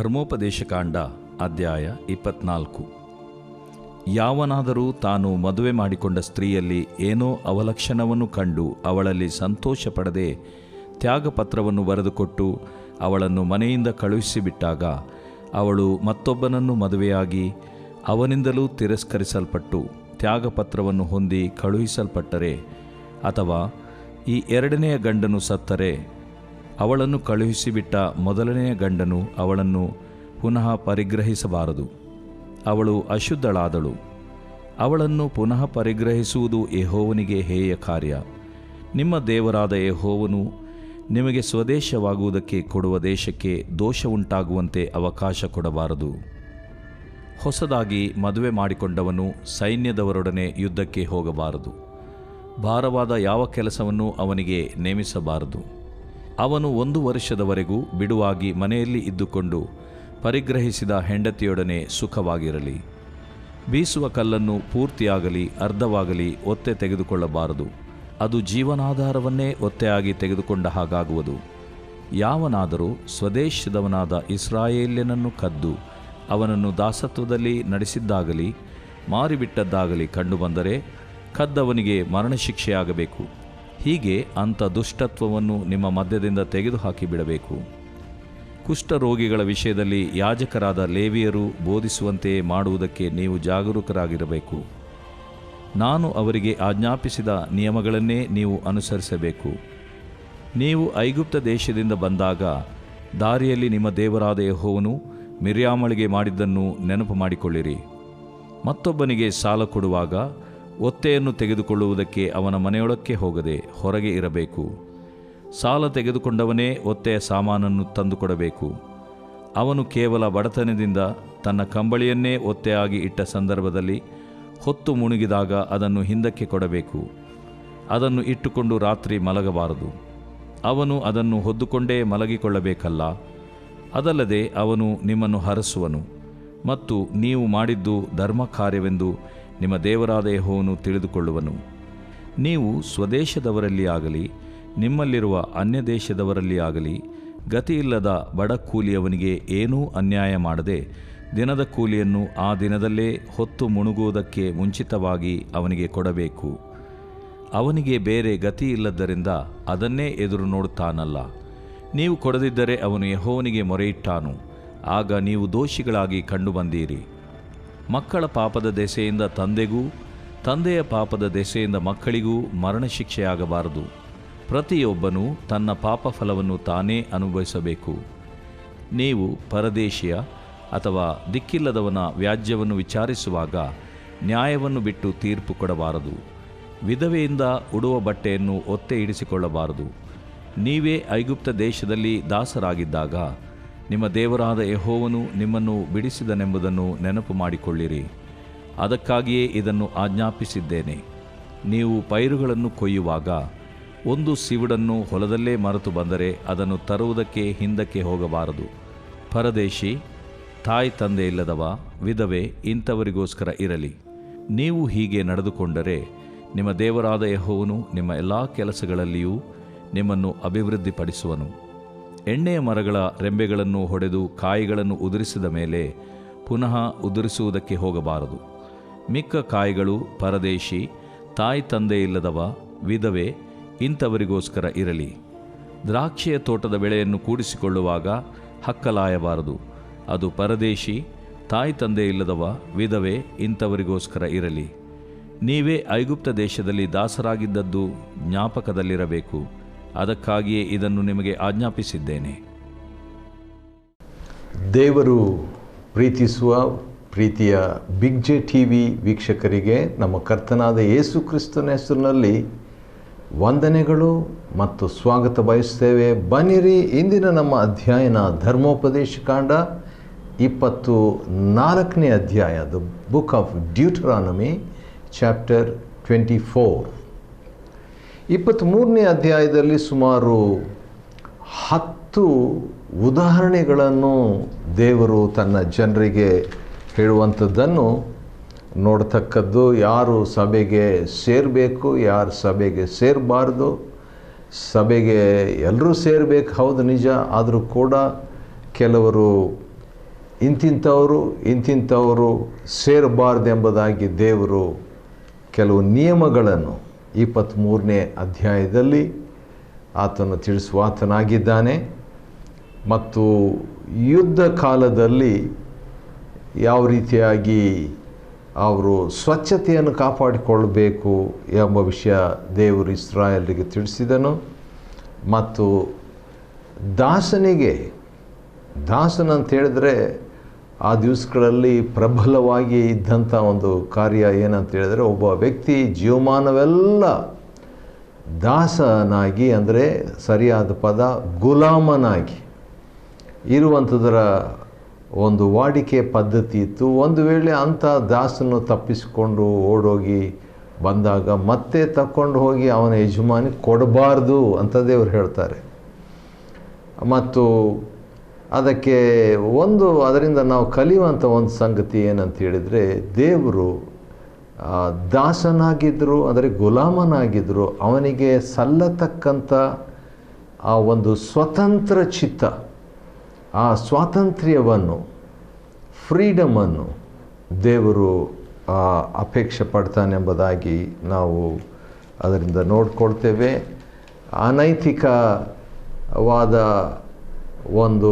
ಧರ್ಮೋಪದೇಶಕಾಂಡ ಅಧ್ಯಾಯ 24. ಯಾವನಾದರೂ ತಾನು ಮದುವೆ ಮಾಡಿಕೊಂಡ ಸ್ತ್ರೀಯಲ್ಲಿ ಏನೋ ಅವಲಕ್ಷಣವನ್ನು ಕಂಡು ಅವಳಲ್ಲಿ ಸಂತೋಷ ಪಡದೆ ತ್ಯಾಗಪತ್ರವನ್ನು ಬರೆದುಕೊಟ್ಟು ಅವಳನ್ನು ಮನೆಯಿಂದ ಕಳುಹಿಸಿಬಿಟ್ಟಾಗ ಅವಳು ಮತ್ತೊಬ್ಬನನ್ನು ಮದುವೆಯಾಗಿ ಅವನಿಂದಲೂ ತಿರಸ್ಕರಿಸಲ್ಪಟ್ಟು ತ್ಯಾಗಪತ್ರವನ್ನು ಹೊಂದಿ ಕಳುಹಿಸಲ್ಪಟ್ಟರೆ, ಅಥವಾ ಈ ಎರಡನೆಯ ಗಂಡನು ಸತ್ತರೆ ಅವಳನ್ನು ಕಳುಹಿಸಿಬಿಟ್ಟ ಮೊದಲನೆಯ ಗಂಡನು ಅವಳನ್ನು ಪುನಃ ಪರಿಗ್ರಹಿಸಬಾರದು. ಅವಳು ಅಶುದ್ಧಳಾದಳು. ಅವಳನ್ನು ಪುನಃ ಪರಿಗ್ರಹಿಸುವುದು ಯೆಹೋವನಿಗೆ ಹೇಯ ಕಾರ್ಯ. ನಿಮ್ಮ ದೇವರಾದ ಯೆಹೋವನು ನಿಮಗೆ ಸ್ವದೇಶವಾಗುವುದಕ್ಕೆ ಕೊಡುವ ದೇಶಕ್ಕೆ ದೋಷವುಂಟಾಗುವಂತೆ ಅವಕಾಶ ಕೊಡಬಾರದು. ಹೊಸದಾಗಿ ಮದುವೆ ಮಾಡಿಕೊಂಡವನು ಸೈನ್ಯದವರೊಡನೆ ಯುದ್ಧಕ್ಕೆ ಹೋಗಬಾರದು. ಭಾರವಾದ ಯಾವ ಕೆಲಸವನ್ನು ಅವನಿಗೆ ನೇಮಿಸಬಾರದು. ಅವನು 1 ವರ್ಷದವರೆಗೂ ಬಿಡುವಾಗಿ ಮನೆಯಲ್ಲಿ ಇದ್ದುಕೊಂಡು ಪರಿಗ್ರಹಿಸಿದ ಹೆಂಡತಿಯೊಡನೆ ಸುಖವಾಗಿರಲಿ. ಬೀಸುವ ಕಲ್ಲನ್ನು ಪೂರ್ತಿಯಾಗಲಿ ಅರ್ಧವಾಗಲಿ ಒತ್ತೆ ತೆಗೆದುಕೊಳ್ಳಬಾರದು. ಅದು ಜೀವನಾಧಾರವನ್ನೇ ಒತ್ತೆಯಾಗಿ ತೆಗೆದುಕೊಂಡ ಹಾಗಾಗುವುದು. ಯಾವನಾದರೂ ಸ್ವದೇಶದವನಾದ ಇಸ್ರಾಯೇಲ್ಯನನ್ನು ಕದ್ದು ಅವನನ್ನು ದಾಸತ್ವದಲ್ಲಿ ನಡೆಸಿದ್ದಾಗಲಿ ಮಾರಿಬಿಟ್ಟದ್ದಾಗಲಿ ಕಂಡುಬಂದರೆ ಕದ್ದವನಿಗೆ ಮರಣಶಿಕ್ಷೆಯಾಗಬೇಕು. ಹೀಗೆ ಅಂಥ ದುಷ್ಟತ್ವವನ್ನು ನಿಮ್ಮ ಮಧ್ಯದಿಂದ ತೆಗೆದುಹಾಕಿ ಬಿಡಬೇಕು. ಕುಷ್ಠರೋಗಿಗಳ ವಿಷಯದಲ್ಲಿ ಯಾಜಕರಾದ ಲೇವಿಯರು ಬೋಧಿಸುವಂತೆಯೇ ಮಾಡುವುದಕ್ಕೆ ನೀವು ಜಾಗರೂಕರಾಗಿರಬೇಕು. ನಾನು ಅವರಿಗೆ ಆಜ್ಞಾಪಿಸಿದ ನಿಯಮಗಳನ್ನೇ ನೀವು ಅನುಸರಿಸಬೇಕು. ನೀವು ಐಗುಪ್ತ ದೇಶದಿಂದ ಬಂದಾಗ ದಾರಿಯಲ್ಲಿ ನಿಮ್ಮ ದೇವರಾದ ಯೆಹೋವನು ಮಿರ್ಯಾಮಳಿಗೆ ಮಾಡಿದ್ದನ್ನು ನೆನಪು ಮಾಡಿಕೊಳ್ಳಿರಿ. ಮತ್ತೊಬ್ಬನಿಗೆ ಸಾಲ ಕೊಡುವಾಗ ಒತ್ತೆಯನ್ನು ತೆಗೆದುಕೊಳ್ಳುವುದಕ್ಕೆ ಅವನ ಮನೆಯೊಳಕ್ಕೆ ಹೋಗದೆ ಹೊರಗೆ ಇರಬೇಕು. ಸಾಲ ತೆಗೆದುಕೊಂಡವನೇ ಒತ್ತೆಯ ಸಾಮಾನನ್ನು ತಂದುಕೊಡಬೇಕು. ಅವನು ಕೇವಲ ಬಡತನದಿಂದ ತನ್ನ ಕಂಬಳಿಯನ್ನೇ ಒತ್ತೆಯಾಗಿ ಇಟ್ಟ ಸಂದರ್ಭದಲ್ಲಿ ಹೊತ್ತು ಮುಳುಗಿದಾಗ ಅದನ್ನು ಹಿಂದಕ್ಕೆ ಕೊಡಬೇಕು. ಅದನ್ನು ಇಟ್ಟುಕೊಂಡು ರಾತ್ರಿ ಮಲಗಬಾರದು. ಅವನು ಅದನ್ನು ಹೊದ್ದುಕೊಂಡೇ ಮಲಗಿಕೊಳ್ಳಬೇಕಲ್ಲ. ಅದಲ್ಲದೆ ಅವನು ನಿಮ್ಮನ್ನು ಹರಸುವನು ಮತ್ತು ನೀವು ಮಾಡಿದ್ದು ಧರ್ಮ ಕಾರ್ಯವೆಂದು ನಿಮ್ಮ ದೇವರಾದ ಯೆಹೋವನು ತಿಳಿದುಕೊಳ್ಳುವನು. ನೀವು ಸ್ವದೇಶದವರಲ್ಲಿ ಆಗಲಿ ನಿಮ್ಮಲ್ಲಿರುವ ಅನ್ಯ ದೇಶದವರಲ್ಲಿ ಆಗಲಿ ಗತಿಯಿಲ್ಲದ ಬಡ ಕೂಲಿಯವನಿಗೆ ಏನೂ ಅನ್ಯಾಯ ಮಾಡದೆ ದಿನದ ಕೂಲಿಯನ್ನು ಆ ದಿನದಲ್ಲೇ ಹೊತ್ತು ಮುಣುಗುವುದಕ್ಕೆ ಮುಂಚಿತವಾಗಿ ಅವನಿಗೆ ಕೊಡಬೇಕು. ಅವನಿಗೆ ಬೇರೆ ಗತಿಯಿಲ್ಲದ್ದರಿಂದ ಅದನ್ನೇ ಎದುರು ನೋಡುತ್ತಾನಲ್ಲ. ನೀವು ಕೊಡದಿದ್ದರೆ ಅವನು ಯೆಹೋವನಿಗೆ ಮೊರೆಯಿಟ್ಟಾನು. ಆಗ ನೀವು ದೋಷಿಗಳಾಗಿ ಕಂಡುಬಂದೀರಿ. ಮಕ್ಕಳ ಪಾಪದ ದೆಸೆಯಿಂದ ತಂದೆಗೂ ತಂದೆಯ ಪಾಪದ ದೆಸೆಯಿಂದ ಮಕ್ಕಳಿಗೂ ಮರಣಶಿಕ್ಷೆಯಾಗಬಾರದು. ಪ್ರತಿಯೊಬ್ಬನೂ ತನ್ನ ಪಾಪ ಫಲವನ್ನು ತಾನೇ ಅನುಭವಿಸಬೇಕು. ನೀವು ಪರದೇಶಿಯ ಅಥವಾ ದಿಕ್ಕಿಲ್ಲದವನ ವ್ಯಾಜ್ಯವನ್ನು ವಿಚಾರಿಸುವಾಗ ನ್ಯಾಯವನ್ನು ಬಿಟ್ಟು ತೀರ್ಪು ಕೊಡಬಾರದು. ವಿಧವೆಯಿಂದ ಉಡುವ ಬಟ್ಟೆಯನ್ನು ಒತ್ತೆ ಇಡಿಸಿಕೊಳ್ಳಬಾರದು. ನೀವೇ ಐಗುಪ್ತ ದೇಶದಲ್ಲಿ ದಾಸರಾಗಿದ್ದಾಗ ನಿಮ್ಮ ದೇವರಾದ ಯೆಹೋವನು ನಿಮ್ಮನ್ನು ಬಿಡಿಸಿದನೆಂಬುದನ್ನು ನೆನಪು ಮಾಡಿಕೊಳ್ಳಿರಿ. ಅದಕ್ಕಾಗಿಯೇ ಇದನ್ನು ಆಜ್ಞಾಪಿಸಿದ್ದೇನೆ. ನೀವು ಪೈರುಗಳನ್ನು ಕೊಯ್ಯುವಾಗ ಒಂದು ಸಿವುಡನ್ನು ಹೊಲದಲ್ಲೇ ಮರೆತು ಬಂದರೆ ಅದನ್ನು ತರುವುದಕ್ಕೆ ಹಿಂದಕ್ಕೆ ಹೋಗಬಾರದು. ಪರದೇಶಿ, ತಾಯಿ ತಂದೆ ಇಲ್ಲದವ, ವಿಧವೆ ಇಂಥವರಿಗೋಸ್ಕರ ಇರಲಿ. ನೀವು ಹೀಗೆ ನಡೆದುಕೊಂಡರೆ ನಿಮ್ಮ ದೇವರಾದ ಯೆಹೋವನು ನಿಮ್ಮ ಎಲ್ಲ ಕೆಲಸಗಳಲ್ಲಿಯೂ ನಿಮ್ಮನ್ನು ಅಭಿವೃದ್ಧಿಪಡಿಸುವನು. ಎಣ್ಣೆಯ ಮರಗಳ ರೆಂಬೆಗಳನ್ನು ಹೊಡೆದು ಕಾಯಿಗಳನ್ನು ಉದುರಿಸಿದ ಮೇಲೆ ಪುನಃ ಉದುರಿಸುವುದಕ್ಕೆ ಹೋಗಬಾರದು. ಮಿಕ್ಕ ಕಾಯಿಗಳು ಪರದೇಶಿ, ತಾಯಿ ತಂದೆ ಇಲ್ಲದವ, ವಿಧವೆ ಇಂಥವರಿಗೋಸ್ಕರ ಇರಲಿ. ದ್ರಾಕ್ಷಿಯ ತೋಟದ ಬೆಳೆಯನ್ನು ಕೂಡಿಸಿಕೊಳ್ಳುವಾಗ ಹಕ್ಕಲಾಯಬಾರದು. ಅದು ಪರದೇಶಿ, ತಾಯಿ ತಂದೆ ಇಲ್ಲದವ, ವಿಧವೆ ಇಂಥವರಿಗೋಸ್ಕರ ಇರಲಿ. ನೀವೇ ಐಗುಪ್ತ ದೇಶದಲ್ಲಿ ದಾಸರಾಗಿದ್ದದ್ದು ಜ್ಞಾಪಕದಲ್ಲಿರಬೇಕು. ಅದಕ್ಕಾಗಿಯೇ ಇದನ್ನು ನಿಮಗೆ ಆಜ್ಞಾಪಿಸಿದ್ದೇನೆ. ದೇವರು ಪ್ರೀತಿಸುವ ಪ್ರೀತಿಯ ಬಿಗ್ ಜೆ ಟಿವಿ ವೀಕ್ಷಕರಿಗೆ ನಮ್ಮ ಕರ್ತನಾದ ಯೇಸು ಕ್ರಿಸ್ತನ ಹೆಸರಿನಲ್ಲಿ ವಂದನೆಗಳು ಮತ್ತು ಸ್ವಾಗತ ಬಯಸ್ತೇವೆ. ಬನ್ನಿರಿ, ಇಂದಿನ ನಮ್ಮ ಅಧ್ಯಯನ ಧರ್ಮೋಪದೇಶಕಾಂಡ 24ನೇ ಅಧ್ಯಾಯ, ದ ಬುಕ್ ಆಫ್ ಡ್ಯೂಟರಾನಮಿ ಚಾಪ್ಟರ್ 24. 23ನೇ ಅಧ್ಯಾಯದಲ್ಲಿ ಸುಮಾರು 10 ಉದಾಹರಣೆಗಳನ್ನು ದೇವರು ತನ್ನ ಜನರಿಗೆ ಹೇಳುವಂಥದ್ದನ್ನು ನೋಡ್ತಕ್ಕದ್ದು. ಯಾರು ಸಭೆಗೆ ಸೇರಬೇಕು, ಯಾರು ಸಭೆಗೆ ಸೇರಬಾರ್ದು, ಸಭೆಗೆ ಎಲ್ಲರೂ ಸೇರಬೇಕು, ಹೌದು ನಿಜ. ಆದರೂ ಕೂಡ ಕೆಲವರು ಇಂತಿಂಥವರು ಸೇರಬಾರ್ದೆಂಬುದಾಗಿ ದೇವರು ಕೆಲವು ನಿಯಮಗಳನ್ನು 23ನೇ ಅಧ್ಯಾಯದಲ್ಲಿ ಆತನು ತಿಳಿಸುವಾತನಾಗಿದ್ದಾನೆ. ಮತ್ತು ಯುದ್ಧ ಕಾಲದಲ್ಲಿ ಯಾವ ರೀತಿಯಾಗಿ ಅವರು ಸ್ವಚ್ಛತೆಯನ್ನು ಕಾಪಾಡಿಕೊಳ್ಳಬೇಕು ಎಂಬ ವಿಷಯ ದೇವರು ಇಸ್ರಾಯೇಲರಿಗೆ ತಿಳಿಸಿದನು. ಮತ್ತು ದಾಸನಂತ ಹೇಳಿದ್ರೆ ಆ ದಿವಸಗಳಲ್ಲಿ ಪ್ರಬಲವಾಗಿ ಇದ್ದಂಥ ಒಂದು ಕಾರ್ಯ ಏನಂತ ಹೇಳಿದ್ರೆ, ಒಬ್ಬ ವ್ಯಕ್ತಿ ಜೀವಮಾನವೆಲ್ಲ ದಾಸನಾಗಿ, ಅಂದರೆ ಸರಿಯಾದ ಪದ ಗುಲಾಮನಾಗಿ ಇರುವಂಥದ್ದರ ಒಂದು ವಾಡಿಕೆ ಪದ್ಧತಿ ಇತ್ತು. ಒಂದು ವೇಳೆ ಅಂಥ ದಾಸನು ತಪ್ಪಿಸಿಕೊಂಡು ಓಡೋಗಿ ಬಂದಾಗ ಮತ್ತೆ ತಕ್ಕೊಂಡು ಹೋಗಿ ಅವನ ಯಜಮಾನಿ ಕೊಡಬಾರ್ದು ಅಂತ ದೇವರು ಹೇಳ್ತಾರೆ. ಮತ್ತು ಅದರಿಂದ ನಾವು ಕಲಿಯುವಂಥ ಒಂದು ಸಂಗತಿ ಏನಂತ ಹೇಳಿದರೆ, ದೇವರು ದಾಸನಾಗಿದ್ದರು, ಅಂದರೆ ಗುಲಾಮನಾಗಿದ್ದರು, ಅವನಿಗೆ ಸಲ್ಲತಕ್ಕಂಥ ಆ ಒಂದು ಸ್ವತಂತ್ರ ಚಿತ್ತ, ಆ ಸ್ವಾತಂತ್ರ್ಯವನ್ನು, ಫ್ರೀಡಮನ್ನು ದೇವರು ಅಪೇಕ್ಷೆ ಪಡ್ತಾನೆಂಬುದಾಗಿ ನಾವು ಅದರಿಂದ ನೋಡ್ಕೊಳ್ತೇವೆ. ಅನೈತಿಕವಾದ ಒಂದು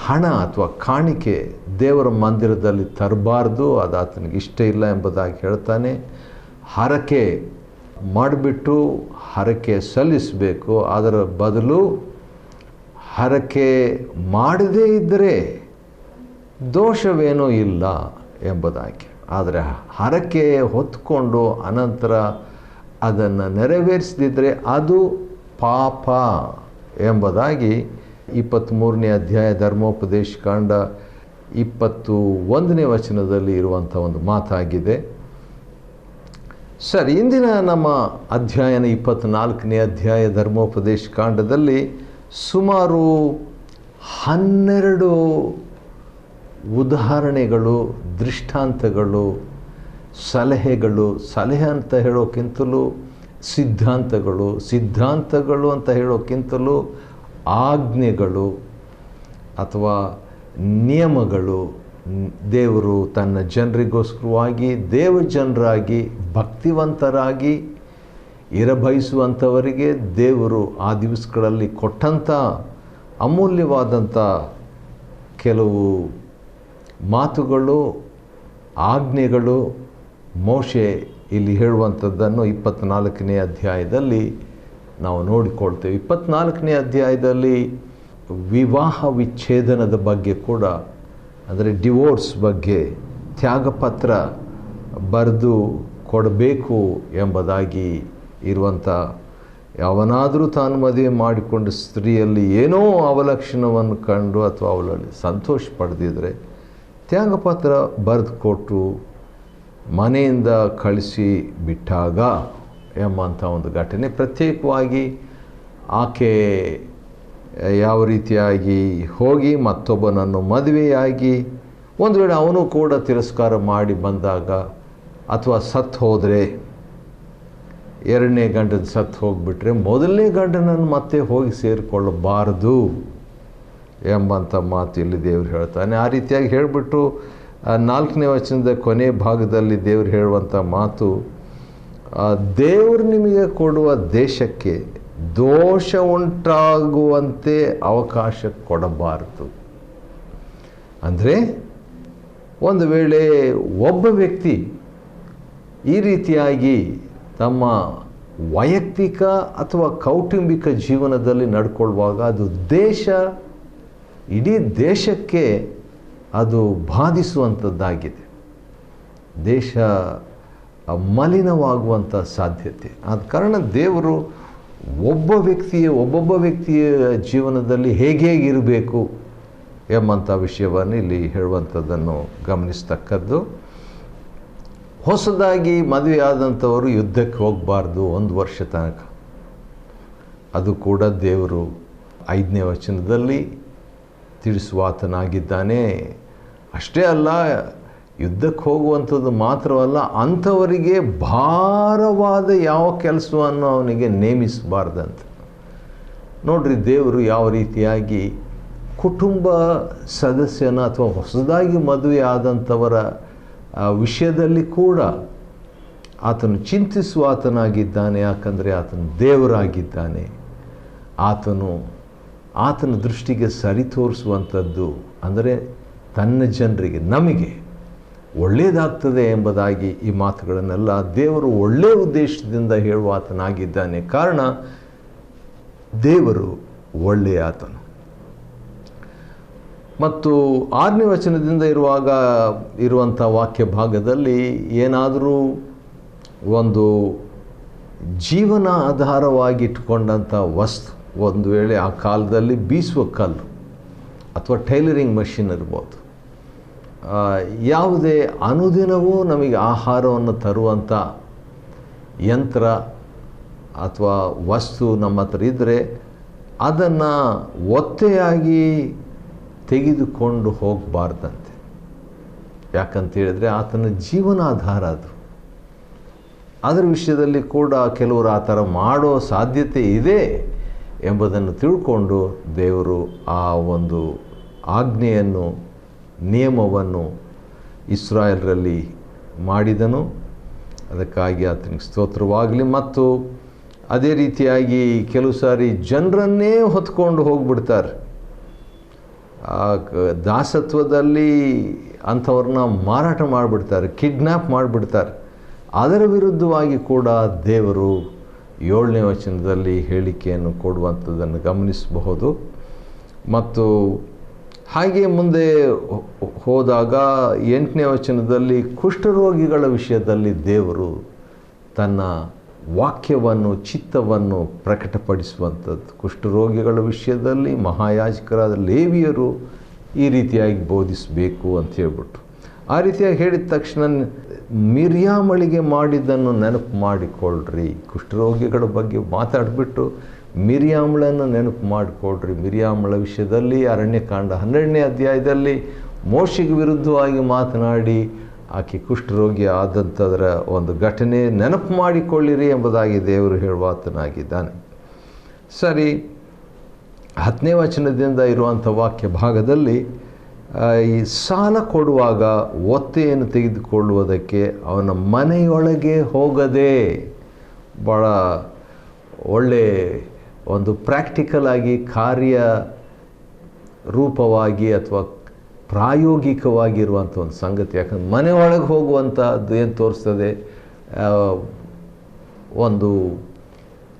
ಹಣ ಅಥವಾ ಕಾಣಿಕೆ ದೇವರ ಮಂದಿರದಲ್ಲಿ ತರಬಾರ್ದು, ಅದು ಆತನಿಗೆ ಇಷ್ಟ ಇಲ್ಲ ಎಂಬುದಾಗಿ ಹೇಳ್ತಾನೆ. ಹರಕೆ ಮಾಡಿಬಿಟ್ಟು ಹರಕೆ ಸಲ್ಲಿಸಬೇಕು, ಅದರ ಬದಲು ಹರಕೆ ಮಾಡದೇ ಇದ್ದರೆ ದೋಷವೇನೂ ಇಲ್ಲ ಎಂಬುದಾಗಿ. ಆದರೆ ಹರಕೆ ಹೊತ್ಕೊಂಡು ಅನಂತರ ಅದನ್ನು ನೆರವೇರಿಸದಿದ್ದರೆ ಅದು ಪಾಪ ಎಂಬುದಾಗಿ 23ನೇ ಅಧ್ಯಾಯ ಧರ್ಮೋಪದೇಶ ಕಾಂಡ 21ನೇ ವಚನದಲ್ಲಿ ಇರುವಂಥ ಒಂದು ಮಾತಾಗಿದೆ. ಸರಿ, ಇಂದಿನ ನಮ್ಮ ಅಧ್ಯಾಯನ 24ನೇ ಅಧ್ಯಾಯ ಧರ್ಮೋಪದೇಶ ಕಾಂಡದಲ್ಲಿ ಸುಮಾರು 12 ಉದಾಹರಣೆಗಳು, ದೃಷ್ಟಾಂತಗಳು, ಸಲಹೆ ಅಂತ ಹೇಳೋಕ್ಕಿಂತಲೂ ಸಿದ್ಧಾಂತಗಳು ಅಂತ ಹೇಳೋಕ್ಕಿಂತಲೂ ಆಜ್ಞೆಗಳು ಅಥವಾ ನಿಯಮಗಳು ದೇವರು ತನ್ನ ಜನರಿಗೋಸ್ಕರವಾಗಿ, ದೇವಜನರಾಗಿ, ಭಕ್ತಿವಂತರಾಗಿ ಇರಬಯಸುವಂಥವರಿಗೆ ದೇವರು ಆ ದಿವಸಗಳಲ್ಲಿ ಕೊಟ್ಟಂಥ ಅಮೂಲ್ಯವಾದಂಥ ಕೆಲವು ಮಾತುಗಳು, ಆಜ್ಞೆಗಳು ಮೋಶೆ ಇಲ್ಲಿ ಹೇಳುವಂಥದ್ದನ್ನು 24ನೇ ಅಧ್ಯಾಯದಲ್ಲಿ ನಾವು ನೋಡಿಕೊಳ್ತೇವೆ. 24ನೇ ಅಧ್ಯಾಯದಲ್ಲಿ ವಿವಾಹ ವಿಚ್ಛೇದನದ ಬಗ್ಗೆ ಕೂಡ, ಅಂದರೆ ಡಿವೋರ್ಸ್ ಬಗ್ಗೆ, ತ್ಯಾಗಪತ್ರ ಬರೆದು ಕೊಡಬೇಕು ಎಂಬುದಾಗಿ ಇರುವಂಥ, ಯಾವನಾದರೂ ತಾನು ಮದುವೆ ಮಾಡಿಕೊಂಡು ಸ್ತ್ರೀಯಲ್ಲಿ ಏನೋ ಅವಲಕ್ಷಣವನ್ನು ಕಂಡು ಅಥವಾ ಅವಳಲ್ಲಿ ಸಂತೋಷ ಪಡೆದಿದ್ದರೆ ತ್ಯಾಗಪತ್ರ ಬರೆದು ಕೊಟ್ಟು ಮನೆಯಿಂದ ಕಳಿಸಿ ಬಿಟ್ಟಾಗ ಎಂಬಂಥ ಒಂದು ಘಟನೆ. ಪ್ರತ್ಯೇಕವಾಗಿ ಆಕೆ ಯಾವ ರೀತಿಯಾಗಿ ಹೋಗಿ ಮತ್ತೊಬ್ಬನನ್ನು ಮದುವೆಯಾಗಿ, ಒಂದು ವೇಳೆ ಅವನು ಕೂಡ ತಿರಸ್ಕಾರ ಮಾಡಿ ಬಂದಾಗ ಅಥವಾ ಸತ್ತು ಹೋದರೆ, ಎರಡನೇ ಗಂಡನ ಸತ್ತು ಹೋಗಿಬಿಟ್ರೆ ಮೊದಲನೇ ಗಂಡನನ್ನು ಮತ್ತೆ ಹೋಗಿ ಸೇರಿಕೊಳ್ಳಬಾರದು ಎಂಬಂಥ ಮಾತು ಇಲ್ಲಿ ದೇವರು ಹೇಳ್ತಾನೆ. ಆ ರೀತಿಯಾಗಿ ಹೇಳಿಬಿಟ್ಟು 4ನೇ ವಚನದ ಕೊನೆ ಭಾಗದಲ್ಲಿ ದೇವರು ಹೇಳುವಂಥ ಮಾತು, ದೇವರು ನಿಮಗೆ ಕೊಡುವ ದೇಶಕ್ಕೆ ದೋಷ ಉಂಟಾಗುವಂತೆ ಅವಕಾಶ ಕೊಡಬಾರದು. ಅಂದರೆ ಒಂದು ವೇಳೆ ಒಬ್ಬ ವ್ಯಕ್ತಿ ಈ ರೀತಿಯಾಗಿ ತಮ್ಮ ವೈಯಕ್ತಿಕ ಅಥವಾ ಕೌಟುಂಬಿಕ ಜೀವನದಲ್ಲಿ ನಡ್ಕೊಳ್ಳುವಾಗ ಅದು ಇಡೀ ದೇಶಕ್ಕೆ ಅದು ಬಾಧಿಸುವಂಥದ್ದಾಗಿದೆ. ದೇಶ ಮಲಿನವಾಗುವಂಥ ಸಾಧ್ಯತೆ. ಆದ ಕಾರಣ ದೇವರು ಒಬ್ಬೊಬ್ಬ ವ್ಯಕ್ತಿಯ ಜೀವನದಲ್ಲಿ ಹೇಗಿರಬೇಕು ಎಂಬಂಥ ವಿಷಯವನ್ನು ಇಲ್ಲಿ ಹೇಳುವಂಥದ್ದನ್ನು ಗಮನಿಸ್ತಕ್ಕದ್ದು. ಹೊಸದಾಗಿ ಮದುವೆ ಆದಂಥವರು ಯುದ್ಧಕ್ಕೆ ಹೋಗಬಾರ್ದು 1 ವರ್ಷ ತನಕ. ಅದು ಕೂಡ ದೇವರು 5ನೇ ವಚನದಲ್ಲಿ ತಿಳಿಸುವಾತನಾಗಿದ್ದಾನೆ. ಅಷ್ಟೇ ಅಲ್ಲ, ಯುದ್ಧಕ್ಕೆ ಹೋಗುವಂಥದ್ದು ಮಾತ್ರವಲ್ಲ, ಅಂಥವರಿಗೆ ಭಾರವಾದ ಯಾವ ಕೆಲಸವನ್ನು ಅವನಿಗೆ ನೇಮಿಸಬಾರ್ದಂತ. ನೋಡ್ರಿ, ದೇವರು ಯಾವ ರೀತಿಯಾಗಿ ಕುಟುಂಬ ಸದಸ್ಯನ ಅಥವಾ ಹೊಸದಾಗಿ ಮದುವೆ ಆದಂಥವರ ವಿಷಯದಲ್ಲಿ ಕೂಡ ಆತನು ಚಿಂತಿಸುವ ಆತನಾಗಿದ್ದಾನೆ. ಯಾಕಂದರೆ ಆತನು ದೇವರಾಗಿದ್ದಾನೆ. ಆತನ ದೃಷ್ಟಿಗೆ ಸರಿ ತೋರಿಸುವಂಥದ್ದು ಅಂದರೆ ತನ್ನ ಜನರಿಗೆ, ನಮಗೆ ಒಳ್ಳೆಯದಾಗ್ತದೆ ಎಂಬುದಾಗಿ ಈ ಮಾತುಗಳನ್ನೆಲ್ಲ ದೇವರು ಒಳ್ಳೆಯ ಉದ್ದೇಶದಿಂದ ಹೇಳುವ ಆತನಾಗಿದ್ದಾನೆ. ಕಾರಣ ದೇವರು ಒಳ್ಳೆಯ ಆತನು. ಮತ್ತು 6ನೇ ವಚನದಿಂದ ಇರುವಂಥ ವಾಕ್ಯ ಭಾಗದಲ್ಲಿ ಏನಾದರೂ ಒಂದು ಜೀವನ ಆಧಾರವಾಗಿಟ್ಟುಕೊಂಡಂಥ ವಸ್ತು, ಒಂದು ವೇಳೆ ಆ ಕಾಲದಲ್ಲಿ ಬೀಸುವ ಕಲ್ಲು ಅಥವಾ ಟೈಲರಿಂಗ್ ಮಷಿನ್ ಇರ್ಬೋದು, ಯಾವುದೇ ಅನುದಿನವೂ ನಮಗೆ ಆಹಾರವನ್ನು ತರುವಂಥ ಯಂತ್ರ ಅಥವಾ ವಸ್ತು ನಮ್ಮ ಹತ್ರ ಇದ್ದರೆ ಅದನ್ನು ಒತ್ತೆಯಾಗಿ ತೆಗೆದುಕೊಂಡು ಹೋಗಬಾರ್ದಂತೆ. ಯಾಕಂತೇಳಿದರೆ ಆತನ ಜೀವನಾಧಾರ ಅದು. ಅದರ ವಿಷಯದಲ್ಲಿ ಕೂಡ ಕೆಲವರು ಆ ಥರ ಮಾಡೋ ಸಾಧ್ಯತೆ ಇದೆ ಎಂಬುದನ್ನು ತಿಳ್ಕೊಂಡು ದೇವರು ಆ ಒಂದು ಆಜ್ಞೆಯನ್ನು, ನಿಯಮವನ್ನು ಇಸ್ರಾಯೇಲರಲ್ಲಿ ಮಾಡಿದನು. ಅದಕ್ಕಾಗಿ ಆತನಿಗೆ ಸ್ತೋತ್ರವಾಗಲಿ. ಮತ್ತು ಅದೇ ರೀತಿಯಾಗಿ ಕೆಲವು ಸಾರಿ ಜನರನ್ನೇ ಹೊತ್ಕೊಂಡು ಹೋಗಿಬಿಡ್ತಾರೆ. ದಾಸತ್ವದಲ್ಲಿ ಅಂಥವ್ರನ್ನ ಮಾರಾಟ ಮಾಡಿಬಿಡ್ತಾರೆ, ಕಿಡ್ನ್ಯಾಪ್ ಮಾಡಿಬಿಡ್ತಾರೆ. ಅದರ ವಿರುದ್ಧವಾಗಿ ಕೂಡ ದೇವರು 7ನೇ ವಚನದಲ್ಲಿ ಹೇಳಿಕೆಯನ್ನು ಕೊಡುವಂಥದ್ದನ್ನು ಗಮನಿಸಬಹುದು. ಮತ್ತು ಹಾಗೆ ಮುಂದೆ ಹೋದಾಗ 8ನೇ ವಚನದಲ್ಲಿ ಕುಷ್ಠರೋಗಿಗಳ ವಿಷಯದಲ್ಲಿ ದೇವರು ತನ್ನ ವಾಕ್ಯವನ್ನು, ಚಿತ್ತವನ್ನು ಪ್ರಕಟಪಡಿಸುವಂಥದ್ದು. ಕುಷ್ಠರೋಗಿಗಳ ವಿಷಯದಲ್ಲಿ ಮಹಾಯಾಜಕರಾದ ಲೇವಿಯರು ಈ ರೀತಿಯಾಗಿ ಬೋಧಿಸಬೇಕು ಅಂತ ಹೇಳ್ಬಿಟ್ಟು, ಆ ರೀತಿಯಾಗಿ ಹೇಳಿದ ತಕ್ಷಣ ಮಿರ್ಯಾಮಳಿಗೆ ಮಾಡಿದ್ದನ್ನು ನೆನಪು ಮಾಡಿಕೊಳ್ಳ್ರಿ. ಕುಷ್ಠರೋಗಿಗಳ ಬಗ್ಗೆ ಮಾತಾಡಿಬಿಟ್ಟು ಮಿರ್ಯಾಮಳನ್ನು ನೆನಪು ಮಾಡಿಕೊಳ್ಳ್ರಿ. ಮಿರ್ಯಾಮಳ ವಿಷಯದಲ್ಲಿ ಅರಣ್ಯಕಾಂಡ 12ನೇ ಅಧ್ಯಾಯದಲ್ಲಿ ಮೋಶೆಗೆ ವಿರುದ್ಧವಾಗಿ ಮಾತನಾಡಿ ಆಕೆ ಕುಷ್ಠರೋಗಿ ಆದಂಥದರ ಒಂದು ಘಟನೆ ನೆನಪು ಮಾಡಿಕೊಳ್ಳಿರಿ ಎಂಬುದಾಗಿ ದೇವರು ಹೇಳುವಾತನಾಗಿದ್ದಾನೆ. ಸರಿ, 10ನೇ ವಚನದಿಂದ ಇರುವಂಥ ವಾಕ್ಯ ಭಾಗದಲ್ಲಿ ಈ ಸಾಲ ಕೊಡುವಾಗ ಒತ್ತೆಯನ್ನು ತೆಗೆದುಕೊಳ್ಳುವುದಕ್ಕೆ ಅವನ ಮನೆಯೊಳಗೆ ಹೋಗದೆ, ಭಾಳ ಒಳ್ಳೆ ಒಂದು ಪ್ರಾಕ್ಟಿಕಲ್ ಆಗಿ ಕಾರ್ಯ ರೂಪವಾಗಿ ಅಥವಾ ಪ್ರಾಯೋಗಿಕವಾಗಿರುವಂಥ ಒಂದು ಸಂಗತಿ. ಯಾಕಂದ್ರೆ ಮನೆಯೊಳಗೆ ಹೋಗುವಂಥದ್ದು ಏನು ತೋರಿಸ್ತದೆ, ಒಂದು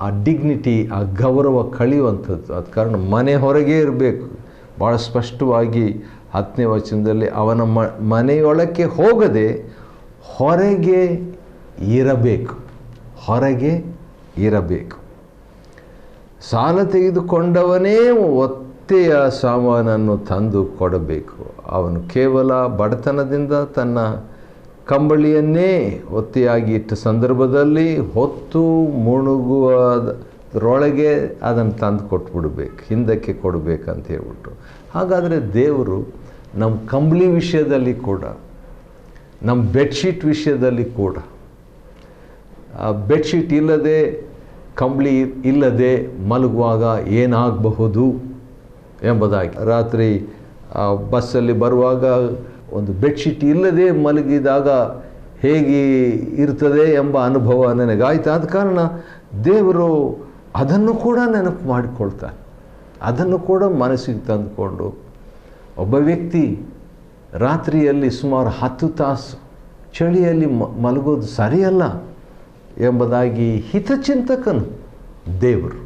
ಆ ಡಿಗ್ನಿಟಿ, ಆ ಗೌರವ ಕಳೆಯುವಂಥದ್ದು. ಅದ ಕಾರಣ ಮನೆ ಹೊರಗೆ ಇರಬೇಕು. ಭಾಳ ಸ್ಪಷ್ಟವಾಗಿ 10ನೇ ವಚನದಲ್ಲಿ ಅವನ ಮನೆಯೊಳಕ್ಕೆ ಹೋಗದೆ ಹೊರಗೆ ಇರಬೇಕು, ಹೊರಗೆ ಇರಬೇಕು. ಸಾಲ ತೆಗೆದುಕೊಂಡವನೇ ಒತ್ತೆಯ ಸಾಮಾನನ್ನು ತಂದು ಕೊಡಬೇಕು. ಅವನು ಕೇವಲ ಬಡತನದಿಂದ ತನ್ನ ಕಂಬಳಿಯನ್ನೇ ಒತ್ತೆಯಾಗಿ ಇಟ್ಟ ಸಂದರ್ಭದಲ್ಲಿ ಹೊತ್ತು ಮುಳುಗುವುದರೊಳಗೆ ಅದನ್ನು ತಂದು ಕೊಟ್ಬಿಡ್ಬೇಕು, ಹಿಂದಕ್ಕೆ ಕೊಡಬೇಕಂತ ಹೇಳ್ಬಿಟ್ಟು. ಹಾಗಾದರೆ ದೇವರು ನಮ್ಮ ಕಂಬಳಿ ವಿಷಯದಲ್ಲಿ ಕೂಡ, ನಮ್ಮ ಬೆಡ್ಶೀಟ್ ವಿಷಯದಲ್ಲಿ ಕೂಡ, ಬೆಡ್ಶೀಟ್ ಇಲ್ಲದೆ, ಕಂಬಳಿ ಇಲ್ಲದೆ ಮಲಗುವಾಗ ಏನಾಗಬಹುದು ಎಂಬುದಾಗಿ, ರಾತ್ರಿ ಬಸ್ಸಲ್ಲಿ ಬರುವಾಗ ಒಂದು ಬೆಡ್ಶೀಟ್ ಇಲ್ಲದೆ ಮಲಗಿದಾಗ ಹೇಗೆ ಇರ್ತದೆ ಎಂಬ ಅನುಭವ ನನಗಾಯ್ತು. ಆದ ಕಾರಣ ದೇವರು ಅದನ್ನು ಕೂಡ ನೆನಪು ಮಾಡಿಕೊಳ್ತಾನೆ. ಅದನ್ನು ಕೂಡ ಮನಸ್ಸಿಗೆ ತಂದುಕೊಂಡು ಒಬ್ಬ ವ್ಯಕ್ತಿ ರಾತ್ರಿಯಲ್ಲಿ ಸುಮಾರು 10 ತಾಸು ಚಳಿಯಲ್ಲಿ ಮಲಗೋದು ಸರಿಯಲ್ಲ ಎಂಬುದಾಗಿ ಹಿತಚಿಂತಕನು ದೇವರು,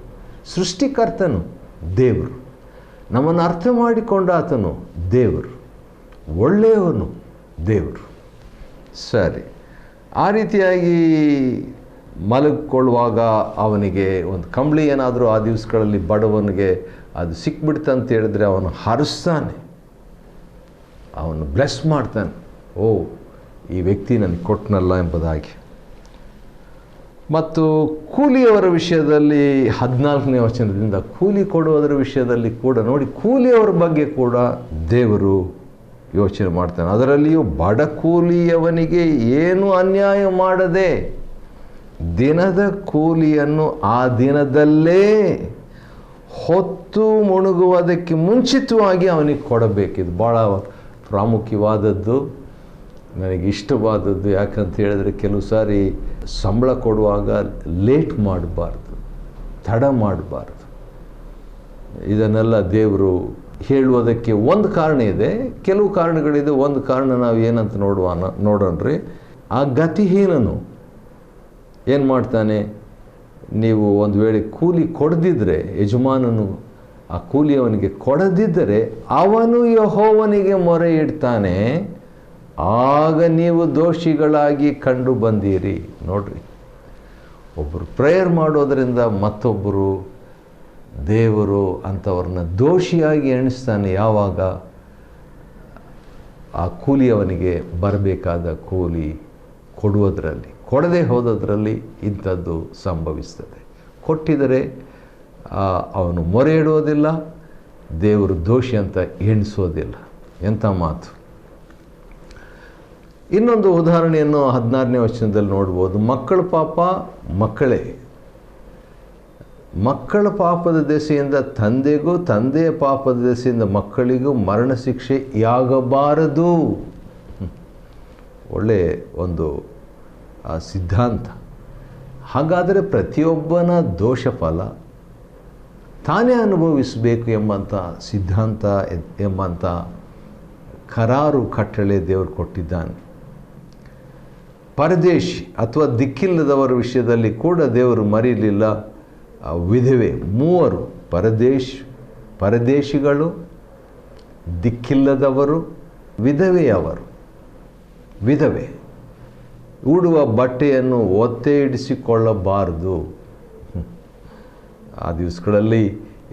ಸೃಷ್ಟಿಕರ್ತನು ದೇವರು, ನಮ್ಮನ್ನು ಅರ್ಥ ಮಾಡಿಕೊಂಡ ಆತನು ದೇವರು, ಒಳ್ಳೆಯವನು ದೇವರು. ಸರಿ, ಆ ರೀತಿಯಾಗಿ ಮಲಗಿಕೊಳ್ಳುವಾಗ ಅವನಿಗೆ ಒಂದು ಕಂಬಳಿ ಏನಾದರೂ ಆ ದಿವಸಗಳಲ್ಲಿ ಬಡವನಿಗೆ ಅದು ಸಿಕ್ಬಿಡ್ತಂತ ಹೇಳಿದ್ರೆ ಅವನು ಹರಿಸ್ತಾನೆ, ಅವನು ಬ್ಲೆಸ್ ಮಾಡ್ತಾನೆ. ಓ, ಈ ವ್ಯಕ್ತಿ ನನಗೆ ಕೊಟ್ಟನಲ್ಲ ಎಂಬುದಾಗಿ. ಮತ್ತು ಕೂಲಿಯವರ ವಿಷಯದಲ್ಲಿ 14ನೇ ವಚನದಿಂದ ಕೂಲಿ ಕೊಡುವುದರ ವಿಷಯದಲ್ಲಿ ಕೂಡ ನೋಡಿ, ಕೂಲಿಯವರ ಬಗ್ಗೆ ಕೂಡ ದೇವರು ಯೋಚನೆ ಮಾಡ್ತಾನೆ. ಅದರಲ್ಲಿಯೂ ಬಡ ಕೂಲಿಯವನಿಗೆ ಏನು ಅನ್ಯಾಯ ಮಾಡದೆ ದಿನದ ಕೂಲಿಯನ್ನು ಆ ದಿನದಲ್ಲೇ ಹೊತ್ತು ಮುಳುಗುವುದಕ್ಕೆ ಮುಂಚಿತವಾಗಿ ಅವನಿಗೆ ಕೊಡಬೇಕಿದು ಭಾಳ ಪ್ರಾಮುಖ್ಯವಾದದ್ದು, ನನಗೆ ಇಷ್ಟವಾದದ್ದು. ಯಾಕಂತ ಹೇಳಿದ್ರೆ ಕೆಲವು ಸಾರಿ ಸಂಬಳ ಕೊಡುವಾಗ ಲೇಟ್ ಮಾಡಬಾರ್ದು, ತಡ ಮಾಡಬಾರ್ದು. ಇದನ್ನೆಲ್ಲ ದೇವರು ಹೇಳುವುದಕ್ಕೆ ಒಂದು ಕಾರಣ ಇದೆ, ಕೆಲವು ಕಾರಣಗಳಿದೆ. ಒಂದು ಕಾರಣ ನಾವು ಏನಂತ ನೋಡೋಣ್ರಿ. ಆ ಗತಿಹೀನನು ಏನು ಮಾಡ್ತಾನೆ, ನೀವು ಒಂದು ವೇಳೆ ಕೂಲಿ ಕೊಡದಿದ್ದರೆ, ಯಜಮಾನನು ಆ ಕೂಲಿ ಅವನಿಗೆ ಕೊಡದಿದ್ದರೆ ಅವನು ಯೆಹೋವನಿಗೆ ಮೊರೆ ಇಡ್ತಾನೆ, ಆಗ ನೀವು ದೋಷಿಗಳಾಗಿ ಕಂಡು ಬಂದೀರಿ. ನೋಡ್ರಿ, ಒಬ್ಬರು ಪ್ರೇಯರ್ ಮಾಡೋದರಿಂದ ಮತ್ತೊಬ್ಬರು ದೇವರು ಅಂಥವ್ರನ್ನ ದೋಷಿಯಾಗಿ ಎಣಿಸ್ತಾನೆ. ಯಾವಾಗ ಆ ಕೂಲಿ ಅವನಿಗೆ ಬರಬೇಕಾದ ಕೂಲಿ ಕೊಡುವುದರಲ್ಲಿ, ಕೊಡದೆ ಹೋದದ್ರಲ್ಲಿ ಇಂಥದ್ದು ಸಂಭವಿಸ್ತದೆ. ಕೊಟ್ಟಿದರೆ ಅವನು ಮೊರೆ ಇಡುವುದಿಲ್ಲ, ದೇವರು ದೋಷಿ ಅಂತ ಎಣಿಸೋದಿಲ್ಲ. ಎಂಥ ಮಾತು! ಇನ್ನೊಂದು ಉದಾಹರಣೆಯನ್ನು 16ನೇ ವಚನದಲ್ಲಿ ನೋಡ್ಬೋದು. ಮಕ್ಕಳ ಪಾಪ ಮಕ್ಕಳೇ, ಮಕ್ಕಳ ಪಾಪದ ದೆಸೆಯಿಂದ ತಂದೆಗೂ, ತಂದೆಯ ಪಾಪದ ದೆಸೆಯಿಂದ ಮಕ್ಕಳಿಗೂ ಮರಣ ಶಿಕ್ಷೆಯಾಗಬಾರದು. ಒಳ್ಳೆಯ ಒಂದು ಸಿದ್ಧಾಂತ. ಹಾಗಾದರೆ ಪ್ರತಿಯೊಬ್ಬನ ದೋಷ ಫಲ ತಾನೇ ಅನುಭವಿಸಬೇಕು ಎಂಬಂಥ ಸಿದ್ಧಾಂತ, ಎಂಬಂಥ ಕರಾರು ಕಟ್ಟಳೆ ದೇವರು ಕೊಟ್ಟಿದ್ದಾನೆ. ಪರದೇಶಿ ಅಥವಾ ದಿಕ್ಕಿಲ್ಲದವರ ವಿಷಯದಲ್ಲಿ ಕೂಡ ದೇವರು ಮರೀಲಿಲ್ಲ. ವಿಧವೆ, ಮೂವರು, ಪರದೇಶಿಗಳು, ದಿಕ್ಕಿಲ್ಲದವರು, ವಿಧವೆಯವರು. ವಿಧವೆ ಉಡುವ ಬಟ್ಟೆಯನ್ನು ಒತ್ತೆ ಇಡಿಸಿಕೊಳ್ಳಬಾರದು. ಆ ದಿವಸಗಳಲ್ಲಿ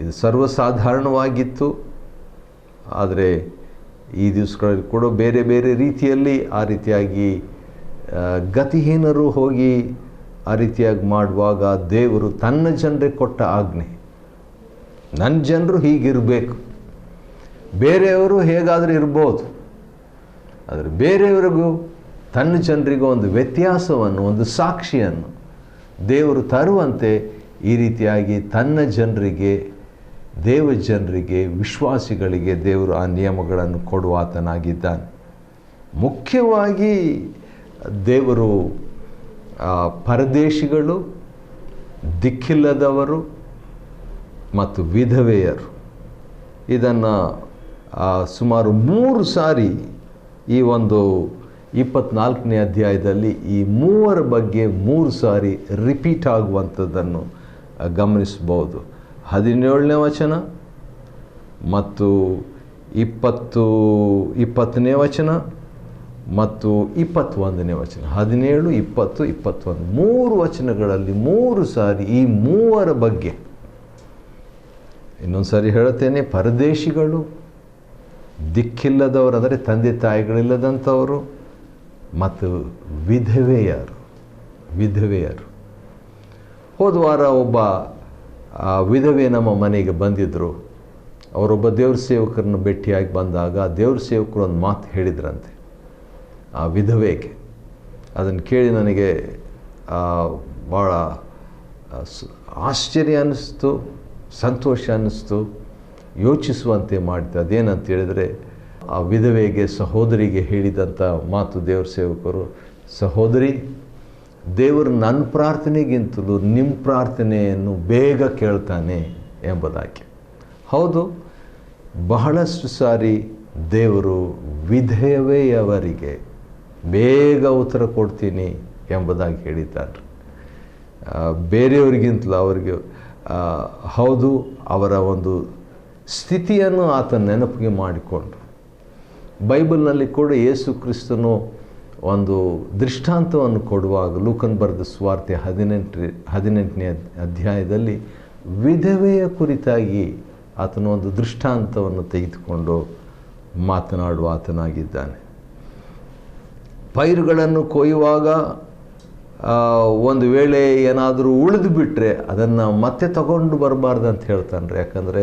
ಇದು ಸರ್ವಸಾಧಾರಣವಾಗಿತ್ತು. ಆದರೆ ಈ ದಿವಸಗಳಲ್ಲಿ ಕೂಡ ಬೇರೆ ಬೇರೆ ರೀತಿಯಲ್ಲಿ ಆ ರೀತಿಯಾಗಿ ಗತಿಹೀನರು ಹೋಗಿ ಆ ರೀತಿಯಾಗಿ ಮಾಡುವಾಗ ದೇವರು ತನ್ನ ಜನರಿಗೆ ಕೊಟ್ಟ ಆಜ್ಞೆ, ನನ್ನ ಜನರು ಹೀಗಿರಬೇಕು. ಬೇರೆಯವರು ಹೇಗಾದರೂ ಇರ್ಬೋದು, ಆದರೆ ಬೇರೆಯವರಿಗೂ ತನ್ನ ಜನರಿಗೂ ಒಂದು ವ್ಯತ್ಯಾಸವನ್ನು, ಒಂದು ಸಾಕ್ಷಿಯನ್ನು ದೇವರು ತರುವಂತೆ ಈ ರೀತಿಯಾಗಿ ತನ್ನ ಜನರಿಗೆ, ದೇವ ಜನರಿಗೆ, ವಿಶ್ವಾಸಿಗಳಿಗೆ ದೇವರು ಆ ನಿಯಮಗಳನ್ನು ಕೊಡುವಾತನಾಗಿದ್ದಾನೆ. ಮುಖ್ಯವಾಗಿ ದೇವರು ಪರದೇಶಿಗಳು, ದಿಕ್ಕಿಲ್ಲದವರು ಮತ್ತು ವಿಧವೆಯರು, ಇದನ್ನು ಸುಮಾರು 3 ಸಾರಿ ಈ ಒಂದು 24ನೇ ಅಧ್ಯಾಯದಲ್ಲಿ ಈ ಮೂವರ ಬಗ್ಗೆ 3 ಸಾರಿ ರಿಪೀಟ್ ಆಗುವಂಥದ್ದನ್ನು ಗಮನಿಸ್ಬೋದು. 17ನೇ ವಚನ ಮತ್ತು 20ನೇ ವಚನ ಮತ್ತು 21ನೇ ವಚನ. 17, 20, 21 3 ವಚನಗಳಲ್ಲಿ 3 ಸಾರಿ ಈ ಮೂವರ ಬಗ್ಗೆ. ಇನ್ನೊಂದು ಸಾರಿ ಹೇಳುತ್ತೇನೆ, ಪರದೇಶಿಗಳು, ದಿಕ್ಕಿಲ್ಲದವರು ಅಂದರೆ ತಂದೆ ತಾಯಿಗಳಿಲ್ಲದಂಥವರು ಮತ್ತು ವಿಧವೆಯರು. ಹೋದ ವಾರ ಒಬ್ಬ ವಿಧವೆ ನಮ್ಮ ಮನೆಗೆ ಬಂದಿದ್ದರು. ಅವರೊಬ್ಬ ದೇವ್ರ ಸೇವಕರನ್ನು ಭೇಟಿಯಾಗಿ ಬಂದಾಗ ದೇವ್ರ ಸೇವಕರು ಒಂದು ಮಾತು ಹೇಳಿದ್ರಂತೆ ಆ ವಿಧವೆಗೆ. ಅದನ್ನು ಕೇಳಿ ನನಗೆ ಭಾಳ ಆಶ್ಚರ್ಯ ಅನ್ನಿಸ್ತು, ಸಂತೋಷ ಅನ್ನಿಸ್ತು, ಯೋಚಿಸುವಂತೆ ಮಾಡಿತು. ಅದೇನಂತ ಹೇಳಿದರೆ, ಆ ವಿಧವೆಗೆ, ಸಹೋದರಿಗೆ ಹೇಳಿದಂಥ ಮಾತು ದೇವ್ರ ಸೇವಕರು, ಸಹೋದರಿ, ದೇವರು ನನ್ನ ಪ್ರಾರ್ಥನೆಗಿಂತಲೂ ನಿಮ್ಮ ಪ್ರಾರ್ಥನೆಯನ್ನು ಬೇಗ ಕೇಳ್ತಾನೆ ಎಂಬುದಾಗಿ. ಹೌದು, ಬಹಳಷ್ಟು ಸಾರಿ ದೇವರು ವಿಧವೆಯವರಿಗೆ ಬೇಗ ಉತ್ತರ ಕೊಡ್ತೀನಿ ಎಂಬುದಾಗಿ ಹೇಳಿದ್ದಾರೆ. ಬೇರೆಯವರಿಗಿಂತಲೂ ಅವರಿಗೆ ಹೌದು, ಅವರ ಒಂದು ಸ್ಥಿತಿಯನ್ನು ಆತ ನೆನಪಿಗೆ ಮಾಡಿಕೊಂಡು, ಬೈಬಲ್ನಲ್ಲಿ ಕೂಡ ಯೇಸು ಕ್ರಿಸ್ತನು ಒಂದು ದೃಷ್ಟಾಂತವನ್ನು ಕೊಡುವಾಗ ಲೂಕನ್ ಬರೆದ ಸುವಾರ್ತೆ 18ನೇ ಅಧ್ಯಾಯದಲ್ಲಿ ವಿಧವೆಯ ಕುರಿತಾಗಿ ಆತನು ಒಂದು ದೃಷ್ಟಾಂತವನ್ನು ತೆಗೆದುಕೊಂಡು ಮಾತನಾಡುವ ಆತನಾಗಿದ್ದಾನೆ. ಪೈರುಗಳನ್ನು ಕೊಯ್ಯುವಾಗ ಒಂದು ವೇಳೆ ಏನಾದರೂ ಉಳಿದು ಬಿಟ್ಟರೆ ಅದನ್ನು ಮತ್ತೆ ತಗೊಂಡು ಬರಬಾರ್ದು ಅಂತ ಹೇಳ್ತಾನೆ. ಯಾಕಂದರೆ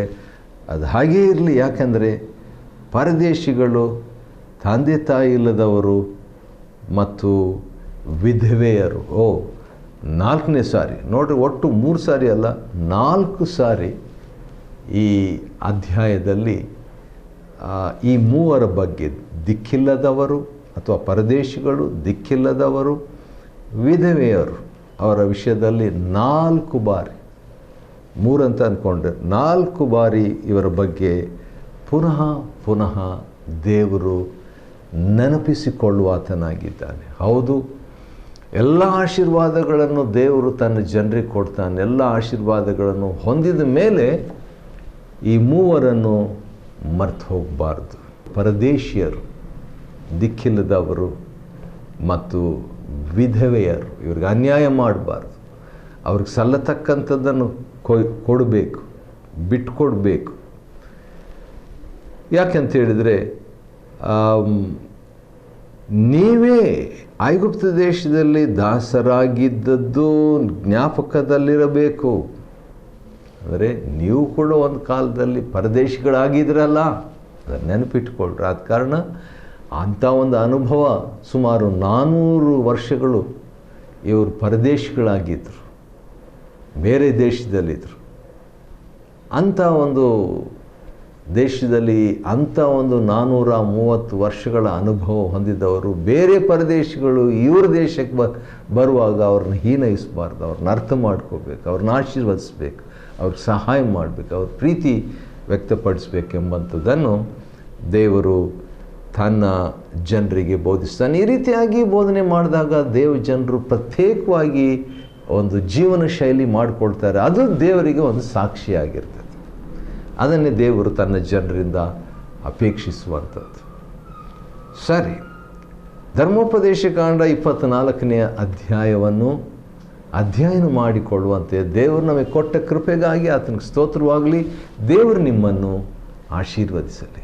ಅದು ಹಾಗೇ ಇರಲಿ. ಯಾಕಂದರೆ ಪರದೇಶಿಗಳು, ತಂದೆ ತಾಯಿ ಇಲ್ಲದವರು ಮತ್ತು ವಿಧವೆಯರು. 4ನೇ ಸಾರಿ ನೋಡ್ರಿ, ಒಟ್ಟು 3 ಸಾರಿ ಅಲ್ಲ, 4 ಸಾರಿ ಈ ಅಧ್ಯಾಯದಲ್ಲಿ ಈ ಮೂವರ ಬಗ್ಗೆ, ದಿಕ್ಕಿಲ್ಲದವರು ಅಥವಾ ಪರದೇಶಿಗಳು, ದಿಕ್ಕಿಲ್ಲದವರು, ವಿಧವೆಯರು, ಅವರ ವಿಷಯದಲ್ಲಿ 4 ಬಾರಿ, 3 ಅಂತ ಅಂದ್ಕೊಂಡ್ರೆ 4 ಬಾರಿ ಇವರ ಬಗ್ಗೆ ಪುನಃ ಪುನಃ ದೇವರು ನೆನಪಿಸಿಕೊಳ್ಳುವಾತನಾಗಿದ್ದಾನೆ. ಹೌದು, ಎಲ್ಲ ಆಶೀರ್ವಾದಗಳನ್ನು ದೇವರು ತನ್ನ ಜನರಿಗೆ ಕೊಡ್ತಾನೆ. ಎಲ್ಲ ಆಶೀರ್ವಾದಗಳನ್ನು ಹೊಂದಿದ ಮೇಲೆ ಈ ಮೂವರನ್ನು ಮರ್ತು ಹೋಗಬಾರ್ದು. ಪರದೇಶಿಯರು, ದಿಕ್ಕಿಲ್ಲದವರು ಮತ್ತು ವಿಧವೆಯರು, ಇವ್ರಿಗೆ ಅನ್ಯಾಯ ಮಾಡಬಾರ್ದು. ಅವ್ರಿಗೆ ಸಲ್ಲತಕ್ಕಂಥದ್ದನ್ನು ಕೊಡಬೇಕು, ಬಿಟ್ಕೊಡ್ಬೇಕು. ಯಾಕೆಂತ ಹೇಳಿದರೆ, ನೀವೇ ಐಗುಪ್ತ ದೇಶದಲ್ಲಿ ದಾಸರಾಗಿದ್ದದ್ದು ಜ್ಞಾಪಕದಲ್ಲಿರಬೇಕು. ಅಂದರೆ ನೀವು ಕೂಡ ಒಂದು ಕಾಲದಲ್ಲಿ ಪರದೇಶಿಗಳಾಗಿದ್ರಲ್ಲ, ಅದನ್ನು ನೆನಪಿಟ್ಕೊಳ್ರಿ. ಆದ ಕಾರಣ ಅಂಥ ಒಂದು ಅನುಭವ, ಸುಮಾರು 400 ವರ್ಷಗಳು ಇವರು ಪರದೇಶಿಗಳಾಗಿದ್ದರು, ಬೇರೆ ದೇಶದಲ್ಲಿದ್ದರು. ಅಂಥ ಒಂದು ದೇಶದಲ್ಲಿ ಅಂಥ ಒಂದು 430 ವರ್ಷಗಳ ಅನುಭವ ಹೊಂದಿದವರು ಬೇರೆ ಪರದೇಶಿಗಳು ಇವ್ರ ದೇಶಕ್ಕೆ ಬರುವಾಗ ಅವ್ರನ್ನ ಹೀನೈಸಬಾರ್ದು. ಅವ್ರನ್ನ ಅರ್ಥ ಮಾಡ್ಕೋಬೇಕು, ಅವ್ರನ್ನ ಆಶೀರ್ವದಿಸ್ಬೇಕು, ಅವ್ರಿಗೆ ಸಹಾಯ ಮಾಡಬೇಕು, ಅವ್ರ ಪ್ರೀತಿ ವ್ಯಕ್ತಪಡಿಸಬೇಕೆಂಬಂಥದ್ದನ್ನು ದೇವರು ತನ್ನ ಜನರಿಗೆ ಬೋಧಿಸ್ತಾನೆ. ಈ ರೀತಿಯಾಗಿ ಬೋಧನೆ ಮಾಡಿದಾಗ ದೇವ ಜನರು ಪ್ರತ್ಯೇಕವಾಗಿ ಒಂದು ಜೀವನ ಶೈಲಿ ಮಾಡಿಕೊಳ್ತಾರೆ. ಅದು ದೇವರಿಗೆ ಒಂದು ಸಾಕ್ಷಿಯಾಗಿರ್ತದೆ. ಅದನ್ನೇ ದೇವರು ತನ್ನ ಜನರಿಂದ ಅಪೇಕ್ಷಿಸುವಂಥದ್ದು. ಸರಿ, ಧರ್ಮೋಪದೇಶ ಕಾಂಡ 24ನೇ ಅಧ್ಯಾಯವನ್ನು ಅಧ್ಯಯನ ಮಾಡಿಕೊಳ್ಳುವಂತೆ ದೇವರು ನಮಗೆ ಕೊಟ್ಟ ಕೃಪೆಗಾಗಿ ಆತನಿಗೆ ಸ್ತೋತ್ರವಾಗಲಿ. ದೇವರು ನಿಮ್ಮನ್ನು ಆಶೀರ್ವದಿಸಲಿ.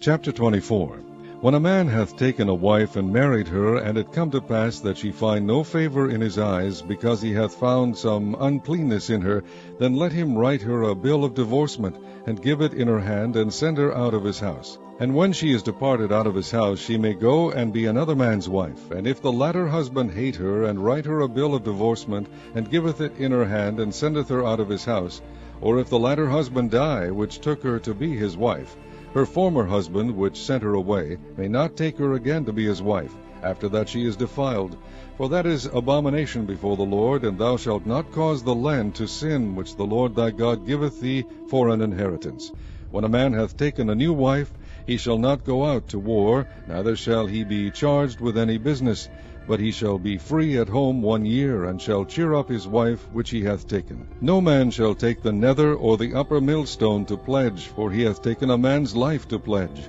Chapter 24. When a man hath taken a wife and married her, and it come to pass that she find no favor in his eyes, because he hath found some uncleanness in her, then let him write her a bill of divorcement, and give it in her hand, and send her out of his house. And when she is departed out of his house, she may go and be another man's wife. And if the latter husband hate her, and write her a bill of divorcement, and giveth it in her hand, and sendeth her out of his house, or if the latter husband die, which took her to be his wife, her former husband, which sent her away, may not take her again to be his wife, after that she is defiled. For that is abomination before the Lord, and thou shalt not cause the land to sin, which the Lord thy God giveth thee for an inheritance. When a man hath taken a new wife, he shall not go out to war, neither shall he be charged with any business, but he shall be free at home 1 year, and shall cheer up his wife which he hath taken. No man shall take the nether or the upper millstone to pledge, for he hath taken a man's life to pledge.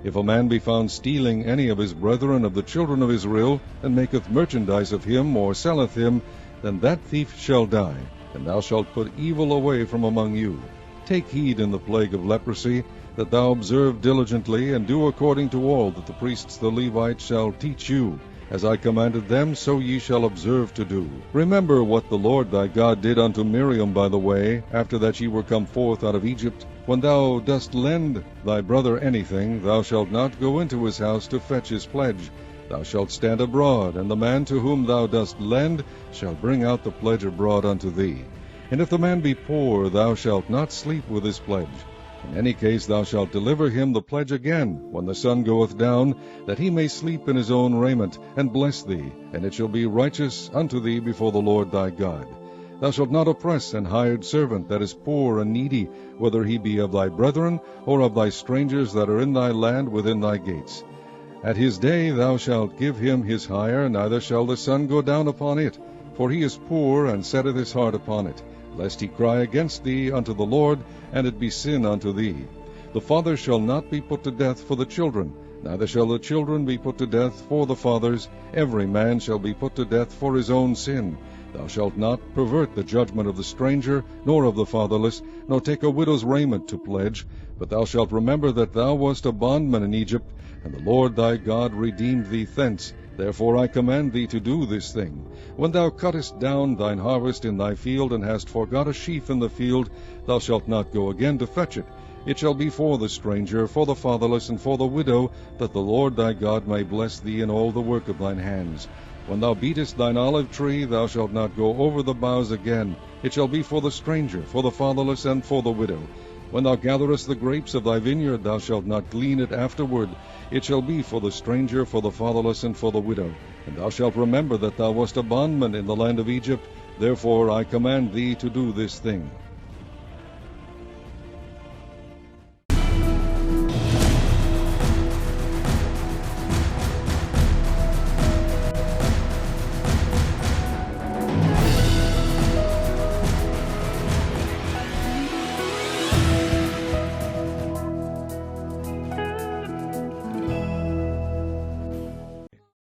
If a man be found stealing any of his brethren of the children of Israel, and maketh merchandise of him, or selleth him, then that thief shall die, and thou shalt put evil away from among you. Take heed in the plague of leprosy, that thou observe diligently, and do according to all that the priests the Levites shall teach you. As I commanded them, so ye shall observe to do. Remember what the Lord thy God did unto Miriam by the way, after that ye were come forth out of Egypt. When thou dost lend thy brother anything, thou shalt not go into his house to fetch his pledge. Thou shalt stand abroad, and the man to whom thou dost lend shall bring out the pledge abroad unto thee. And if the man be poor, thou shalt not sleep with his pledge. In any case thou shalt deliver him the pledge again, when the sun goeth down, that he may sleep in his own raiment, and bless thee, and it shall be righteous unto thee before the Lord thy God. Thou shalt not oppress an hired servant that is poor and needy, whether he be of thy brethren, or of thy strangers that are in thy land within thy gates. At his day thou shalt give him his hire, neither shall the sun go down upon it, for he is poor, and setteth his heart upon it, lest he cry against thee unto the Lord, and it be sin unto thee. The father shall not be put to death for the children, neither shall the children be put to death for the fathers. Every man shall be put to death for his own sin. Thou shalt not pervert the judgment of the stranger, nor of the fatherless, nor take a widow's raiment to pledge, but thou shalt remember that thou wast a bondman in Egypt, and the Lord thy God redeemed thee thence. Therefore I command thee to do this thing. When thou cuttest down thine harvest in thy field, and hast forgot a sheaf in the field, thou shalt not go again to fetch it. It shall be for the stranger, for the fatherless, and for the widow, that the Lord thy God may bless thee in all the work of thine hands. When thou beatest thine olive tree, thou shalt not go over the boughs again. It shall be for the stranger, for the fatherless, and for the widow. When thou gatherest the grapes of thy vineyard, thou shalt not glean it afterward. It shall be for the stranger, for the fatherless, and for the widow. And thou shalt remember that thou wast a bondman in the land of Egypt. Therefore I command thee to do this thing.